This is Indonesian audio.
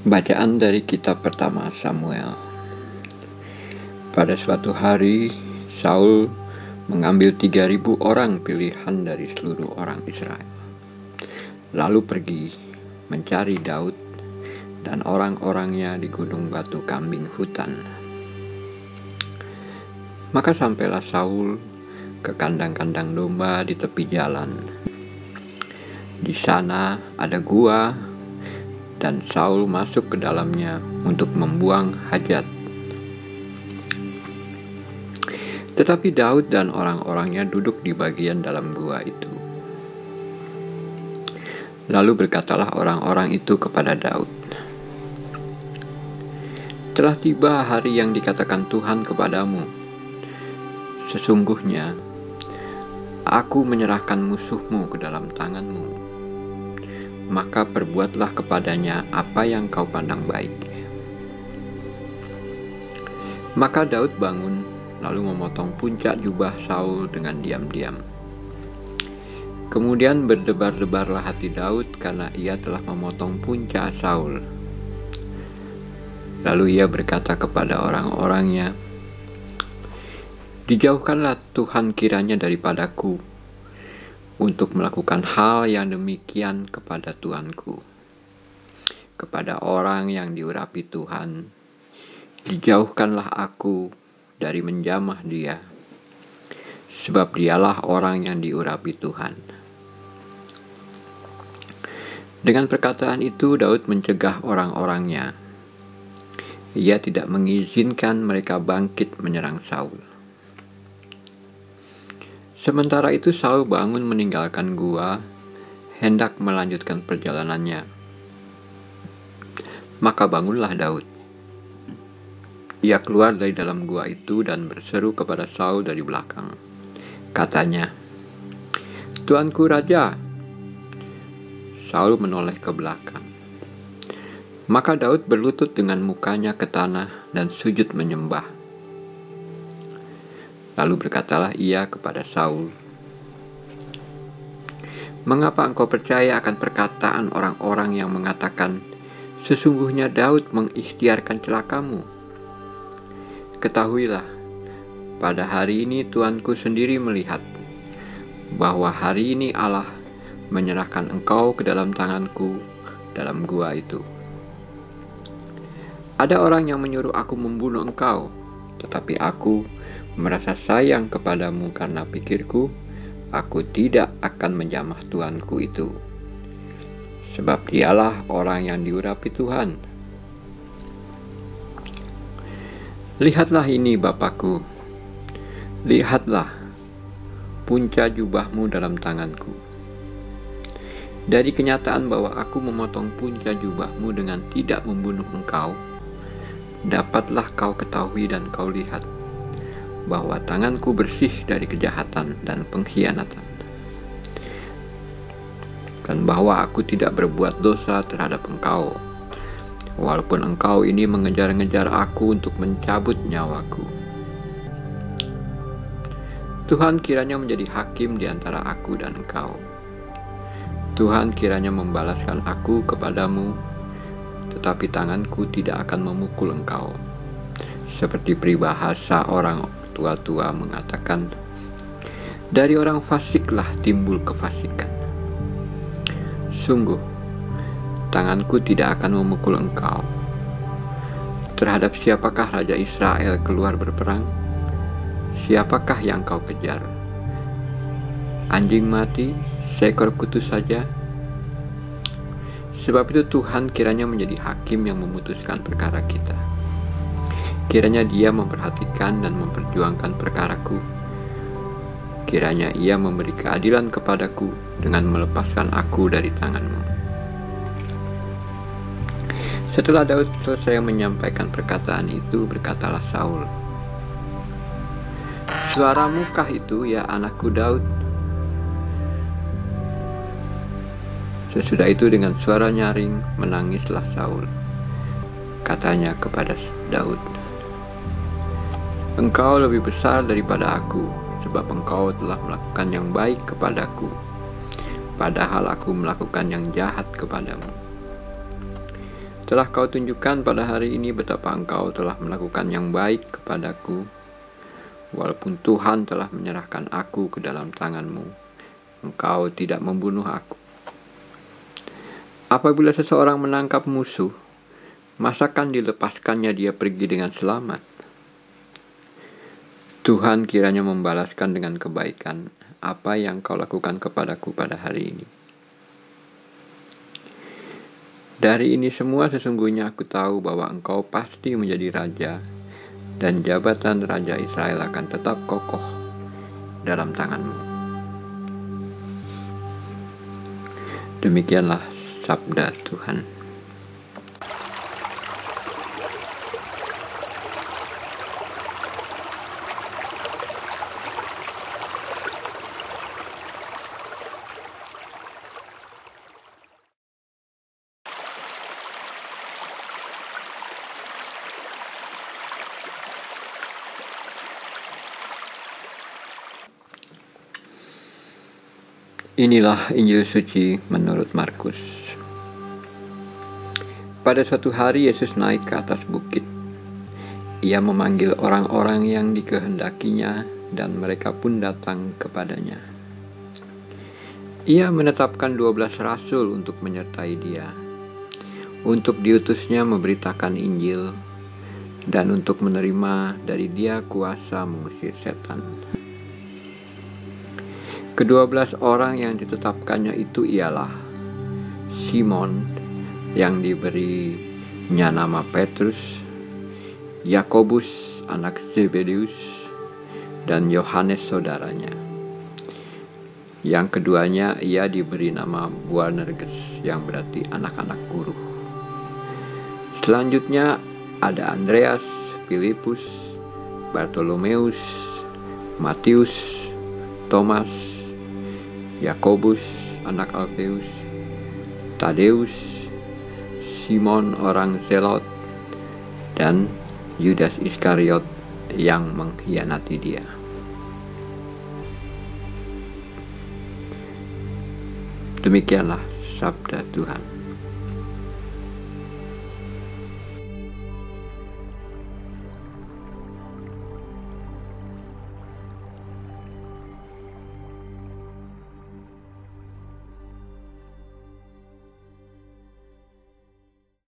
Bacaan dari kitab pertama Samuel. Pada suatu hari, Saul mengambil 3.000 orang pilihan dari seluruh orang Israel, lalu pergi mencari Daud dan orang-orangnya di gunung batu kambing hutan. Maka sampailah Saul ke kandang-kandang domba di tepi jalan. Di sana ada gua, dan Saul masuk ke dalamnya untuk membuang hajat. Tetapi Daud dan orang-orangnya duduk di bagian dalam gua itu. Lalu berkatalah orang-orang itu kepada Daud, "Telah tiba hari yang dikatakan Tuhan kepadamu. Sesungguhnya, aku menyerahkan musuhmu ke dalam tanganmu. Maka perbuatlah kepadanya apa yang kau pandang baik." Maka Daud bangun, lalu memotong puncak jubah Saul dengan diam-diam. Kemudian berdebar-debarlah hati Daud karena ia telah memotong puncak Saul. Lalu ia berkata kepada orang-orangnya, "Dijauhkanlah Tuhan kiranya daripadaku untuk melakukan hal yang demikian kepada Tuanku, kepada orang yang diurapi Tuhan. Dijauhkanlah aku dari menjamah dia, sebab dialah orang yang diurapi Tuhan." Dengan perkataan itu Daud mencegah orang-orangnya. Ia tidak mengizinkan mereka bangkit menyerang Saul. Sementara itu Saul bangun meninggalkan gua, hendak melanjutkan perjalanannya. Maka bangunlah Daud. Ia keluar dari dalam gua itu dan berseru kepada Saul dari belakang. Katanya, "Tuanku Raja." Saul menoleh ke belakang. Maka Daud berlutut dengan mukanya ke tanah dan sujud menyembah. Lalu berkatalah ia kepada Saul, "Mengapa engkau percaya akan perkataan orang-orang yang mengatakan, 'Sesungguhnya Daud mengikhtiarkan celakamu'? Ketahuilah, pada hari ini Tuanku sendiri melihat bahwa hari ini Allah menyerahkan engkau ke dalam tanganku dalam gua itu. Ada orang yang menyuruh aku membunuh engkau, tetapi aku merasa sayang kepadamu karena pikirku, aku tidak akan menjamah Tuanku itu, sebab dialah orang yang diurapi Tuhan. Lihatlah ini Bapakku, lihatlah punca jubahmu dalam tanganku. Dari kenyataan bahwa aku memotong punca jubahmu dengan tidak membunuh engkau, dapatlah kau ketahui dan kau lihat bahwa tanganku bersih dari kejahatan dan pengkhianatan, dan bahwa aku tidak berbuat dosa terhadap engkau, walaupun engkau ini mengejar-ngejar aku untuk mencabut nyawaku. Tuhan kiranya menjadi hakim di antara aku dan engkau. Tuhan kiranya membalaskan aku kepadamu, tetapi tanganku tidak akan memukul engkau, seperti peribahasa orang tua-tua mengatakan, dari orang fasiklah timbul kefasikan. Sungguh, tanganku tidak akan memukul engkau. Terhadap siapakah Raja Israel keluar berperang? Siapakah yang kau kejar? Anjing mati, seekor kutu saja? Sebab itu Tuhan kiranya menjadi hakim yang memutuskan perkara kita. Kiranya Dia memperhatikan dan memperjuangkan perkaraku. Kiranya Ia memberi keadilan kepadaku dengan melepaskan aku dari tanganmu. Setelah Daud selesai menyampaikan perkataan itu, berkatalah Saul, "Suaramukah itu, ya anakku Daud?" Sesudah itu dengan suara nyaring menangislah Saul. Katanya kepada Daud, "Engkau lebih besar daripada aku, sebab engkau telah melakukan yang baik kepadaku, padahal aku melakukan yang jahat kepadamu." Telah kau tunjukkan pada hari ini betapa engkau telah melakukan yang baik kepadaku. Walaupun Tuhan telah menyerahkan aku ke dalam tangan-Mu, engkau tidak membunuh aku. Apabila seseorang menangkap musuh, masakan dilepaskannya dia pergi dengan selamat? Tuhan kiranya membalaskan dengan kebaikan apa yang kau lakukan kepadaku pada hari ini. Dari ini semua sesungguhnya aku tahu bahwa engkau pasti menjadi raja, dan jabatan Raja Israel akan tetap kokoh dalam tanganmu. Demikianlah sabda Tuhan. Inilah Injil suci menurut Markus. Pada suatu hari Yesus naik ke atas bukit. Ia memanggil orang-orang yang dikehendakinya dan mereka pun datang kepadanya. Ia menetapkan 12 rasul untuk menyertai dia, untuk diutusnya memberitakan Injil dan untuk menerima dari dia kuasa mengusir setan. Ke-12 orang yang ditetapkannya itu ialah Simon yang diberinya nama Petrus, Yakobus anak Zebedeus, dan Yohanes saudaranya. Yang keduanya ia diberi nama Boanerges yang berarti anak-anak guru. Selanjutnya ada Andreas, Filipus, Bartolomeus, Matius, Thomas, Yakobus anak Alfeus, Tadeus, Simon orang Zelot, dan Yudas Iskariot yang mengkhianati dia. Demikianlah sabda Tuhan.